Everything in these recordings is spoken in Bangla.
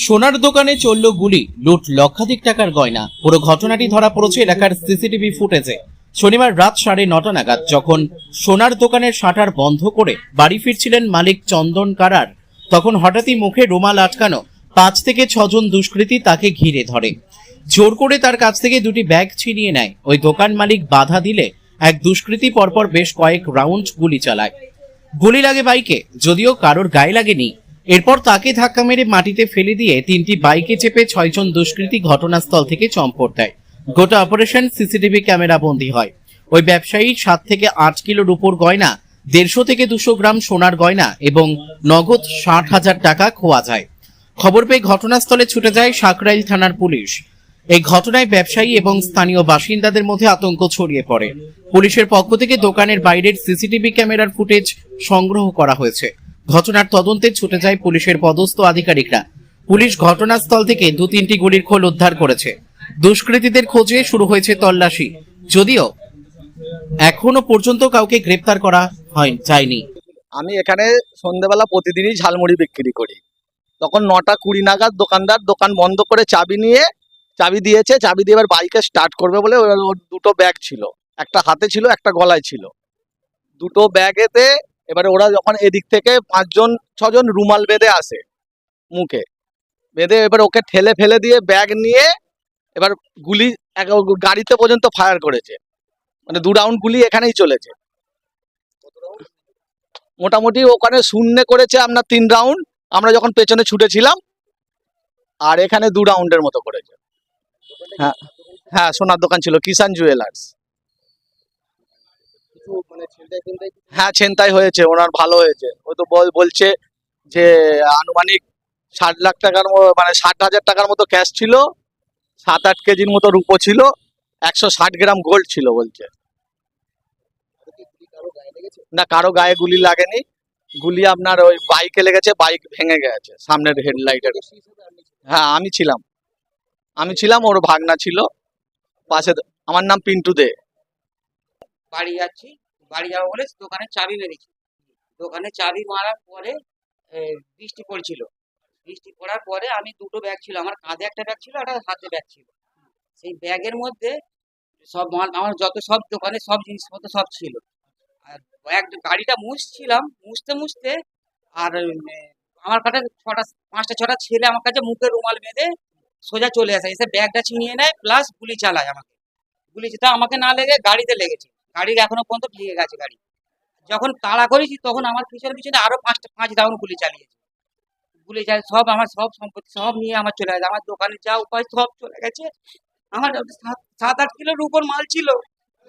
সোনার দোকানে চলল গুলি, লুট লক্ষাধিক টাকার গয়না। পুরো ঘটনাটি ধরা পড়েছে এলাকার সিসিটিভি ফুটেজে। শনিবার রাত 9:30 নাগাদ যখন সোনার দোকানের শাটার বন্ধ করে বাড়ি ফিরছিলেন মালিক চন্দন কারার, তখন হঠাৎই মুখে রুমাল আটকানো 5 থেকে 6 জন দুষ্কৃতী তাকে ঘিরে ধরে। জোর করে তার কাছ থেকে 2টি ব্যাগ ছিনিয়ে নেয়। ওই দোকান মালিক বাধা দিলে এক দুষ্কৃতী পরপর বেশ কয়েক রাউন্ড গুলি চালায়। গুলি লাগে বাইকে, যদিও কারোর গায়ে লাগেনি। এরপর তাকে ধাক্কা মেরে মাটিতে ফেলে দিয়ে 3টি বাইকে চেপে 6 জন দুষ্কৃতী ঘটনাস্থল থেকে চম্পট দেয়। গোটা অপারেশন সিসিটিভি ক্যামেরা বন্দী হয়। ওই ব্যবসায়ী 7 থেকে 8 কিলো রূপোর গয়না, 150 থেকে 200 গ্রাম সোনার গয়না এবং নগদ 60,000 টাকা খোয়া যায়। খবর পেয়ে ঘটনাস্থলে ছুটে যায় সাকরাইল থানার পুলিশ। এই ঘটনায় ব্যবসায়ী এবং স্থানীয় বাসিন্দাদের মধ্যে আতঙ্ক ছড়িয়ে পড়ে। পুলিশের পক্ষ থেকে দোকানের বাইরের সিসিটিভি ক্যামেরার ফুটেজ সংগ্রহ করা হয়েছে। ঘটনার তদন্তে ছুটে যায় পুলিশের পদস্থ আধিকারিকরা। পুলিশ ঘটনাস্থল থেকে 2-3টি গুলির খোল উদ্ধার করেছে। দুষ্কৃতীদের খোঁজে শুরু হয়েছে তল্লাশি, যদিও এখনো পর্যন্ত কাউকে গ্রেপ্তার করা যায়নি। আমি এখানে সন্ধ্যেবেলা প্রতিদিনই ঝালমুড়ি বিক্রি করি। তখন 9:20 নাগাদ দোকানদার দোকান বন্ধ করে চাবি দিয়েছে। চাবি দিয়ে এবার বাইকে স্টার্ট করবে বলে ওর 2টো ব্যাগ ছিল, একটা হাতে ছিল, একটা গলায় ছিল। 2টো ব্যাগেতে এবারে ওরা যখন এদিক থেকে 5-6 জন রুমাল বেঁধে আসে, মুখে বেঁধে এবার ওকে ঠেলে ফেলে দিয়ে ব্যাগ নিয়ে এবার গুলি গাড়িতে পর্যন্ত ফায়ার করেছে। মানে 2 রাউন্ড গুলি এখানেই চলেছে। মোটামুটি ওখানে শূন্য করেছে আপনার 3 রাউন্ড, আমরা যখন পেছনে ছুটেছিলাম, আর এখানে 2 রাউন্ডের মতো করেছে। হ্যাঁ হ্যাঁ, সোনার দোকান ছিল, কিষান জুয়েলার্স। হ্যাঁ, ছিনতাই হয়েছে, ওনার ভালো হয়েছে। ও তো বলছে যে আনুমানিক 60 লাখ টাকার মানে 60,000 টাকার মতো ক্যাশ ছিল, 7-8 কেজির মতো রূপো ছিল, 160 গ্রাম গোল্ড ছিল বলছে। না, কারো গায়ে গুলি লাগেনি। গুলি আপনার ওই বাইকে লেগেছে, বাইক ভেঙে গেছে সামনের হেডলাইটের। হ্যাঁ, আমি ছিলাম, ওর ভাগনা ছিল পাশে। আমার নাম পিন্টু দে। বাড়ি যাচ্ছি, বাড়ি যাবো বলে দোকানে চাবি মেরেছি। দোকানে চাবি মারার পরে বৃষ্টি পড়ছিল। বৃষ্টি পড়ার পরে আমি 2টো ব্যাগ ছিল, আমার কাঁধে একটা ব্যাগ ছিল, একটা হাতে ব্যাগ ছিল। সেই ব্যাগের মধ্যে সব মাল, আমার যত সব দোকানে সব জিনিসপত্র সব ছিল। আর গাড়িটা মুছতে মুছতে আর আমার কাছে 5টা-6টা ছেলে আমার কাছে মুখে রুমাল বেঁধে সোজা চলে আসে, এসে ব্যাগটা ছিনিয়ে নেয়, প্লাস গুলি চালায় আমাকে। গুলি যেটা আমাকে না লেগে গাড়িতে লেগেছে, গাড়ির এখনো পর্যন্ত ভেঙে গেছে গাড়ি। যখন তাড়া করেছি তখন আমার পিছনে আরো 5 রাউন্ড গুলি চালিয়েছে। গুলি চালিয়ে সব আমার সব সম্পত্তি সব নিয়ে আমার চলে গেছে। আমার দোকানে যা উপায় সব চলে গেছে। আমার 7-8 কিলো রূপোর মাল ছিল,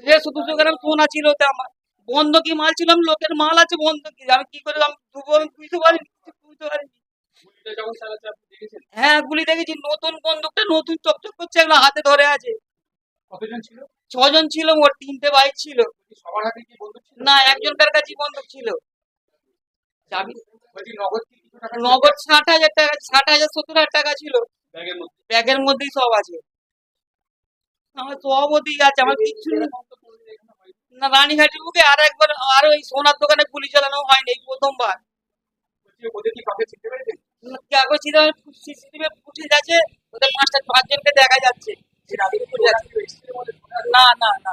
150-200 গ্রাম সোনা ছিল, ওতে আমার বন্ধকি মাল ছিল। আমি লোকের মাল আছে বন্ধকি, আমি কি করে আমি বুঝতে পারিনি। হ্যাঁ, গুলি দেখেছি, নতুন বন্দুকটা নতুন চকচক করছে, এগুলো হাতে ধরে আছে। কতজন ছিল? 6 জন ছিল, মোট 3টে বাইক ছিল। সবার হাতে কি বন্দুক ছিল? না, একজনকার কাছেই বন্দুক ছিল। চাবি বলছি নগদ কি কিছু টাকা ছিল? নগদ 60,000 টাকা, 60,000-70,000 টাকা ছিল ব্যাগের মধ্যে? ব্যাগের মধ্যেই সব আছে। আমার সব ওদিকে আছে, আমার কিচ্ছু নেই। না, রানীঘাটের বুকে আর একবার আরো এই সোনার দোকানে গুলি চালানো হয়নি, এই প্রথমবার। বলছি ওদের কি কাউকে চিনতে পেরেছেন? কাগজ ছিল, সিসিটিভি ফুটেজ আছে, ওদের 5জনকে দেখা যাচ্ছে। না না না,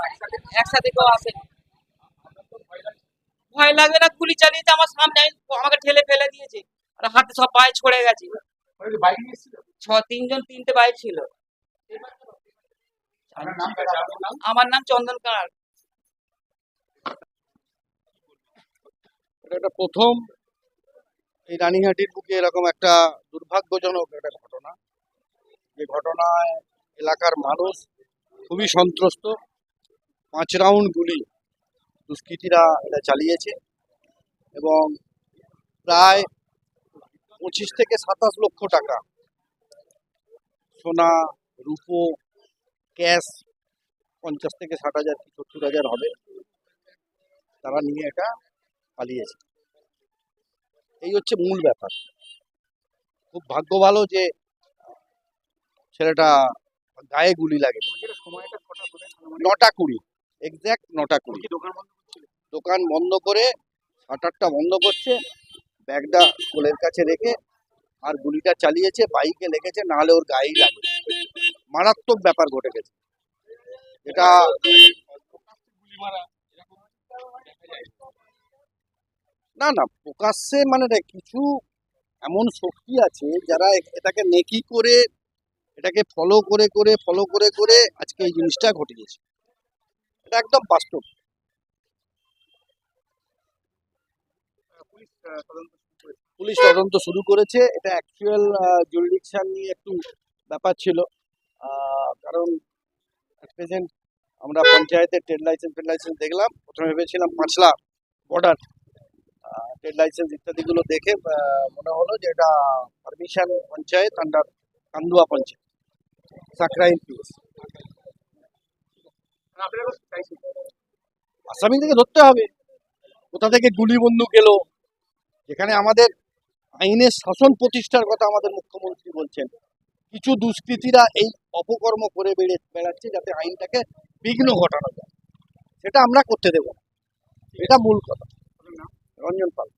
একসাথে কেউ আসেনি। ভয় লাগবে না, গুলি চালিয়েছে আমার সামনে, আমাকে ঠেলে ফেলে দিয়েছে, আর হাতে সব পায়ে ছড়ে গেছে। বাইক নিয়ে এসেছিল? 3টে বাইক ছিল। আপনার নাম? আপনার নাম? আমার নাম চন্দন কার। এটা প্রথম এই রানীহাটির বুকে এরকম একটা দুর্ভাগ্যজনক একটা ঘটনা, যে ঘটনায় এলাকার মানুষ খুবই সন্ত্রস্ত। 5 রাউন্ড গুলি দুষ্কৃতীরা এটা চালিয়েছে এবং প্রায় 25 থেকে 27 লক্ষ টাকা সোনা, রূপো, ক্যাশ 50 থেকে 60,000 কি 70,000 হবে, তারা নিয়ে এটা পালিয়েছে। এই হচ্ছে মূল ব্যাপার। খুব ভাগ্য ভালো যে ছেলেটা গায়ে গুলি লাগেনি। সময়টা কটা করে? 9:20, এক্স্যাক্ট 9:20। দোকান বন্ধ করে, শাটারটা বন্ধ করছে, ব্যাগটা কোলের কাছে রেখে আর গুলিটা চালিয়েছে, বাইকে লেগেছে, নাহলে ওর গায়েই লাগে। মারাত্মক ব্যাপার ঘটে গেছে। এটা গুলি মারা এরকম দেখা যায়। না না, প্রকাশ্যে মানে দেখ, কিছু এমন শক্তি আছে যারা এটাকে নেকি করে, এটাকে ফলো করে আজকে এই জিনিসটা ঘটিয়েছে। এটা একদম বাস্তব। পুলিশ তদন্ত শুরু করেছে। পুলিশ তদন্ত শুরু করেছে। এটা অ্যাকচুয়াল জুরিডিকশন নিয়ে একটু ব্যাপার ছিল, কারণ প্রেজেন্ট আমরা পঞ্চায়েতের ট্রেড লাইসেন্স দেখলাম। প্রথমে ভেবেছিলাম পাঁচলা বর্ডার ট্রেড লাইসেন্স ইত্যাদিগুলো দেখে মনে হলো যে এটা permission panchayat under Kandua panchayat, Sankrail PS. আপনারা চাইছেন আসামিদেরকে ধরতে হবে। কোথা থেকে গুলি বন্দুক এলো, যেখানে আমাদের আইনের শাসন প্রতিষ্ঠার কথা আমাদের মুখ্যমন্ত্রী বলছেন, কিছু দুষ্কৃতীরা এই অপকর্ম করে বেড়াচ্ছে যাতে আইনটাকে বিঘ্ন ঘটানো যায়, সেটা আমরা করতে দেব না। এটা মূল কথা। রঞ্জন পাল।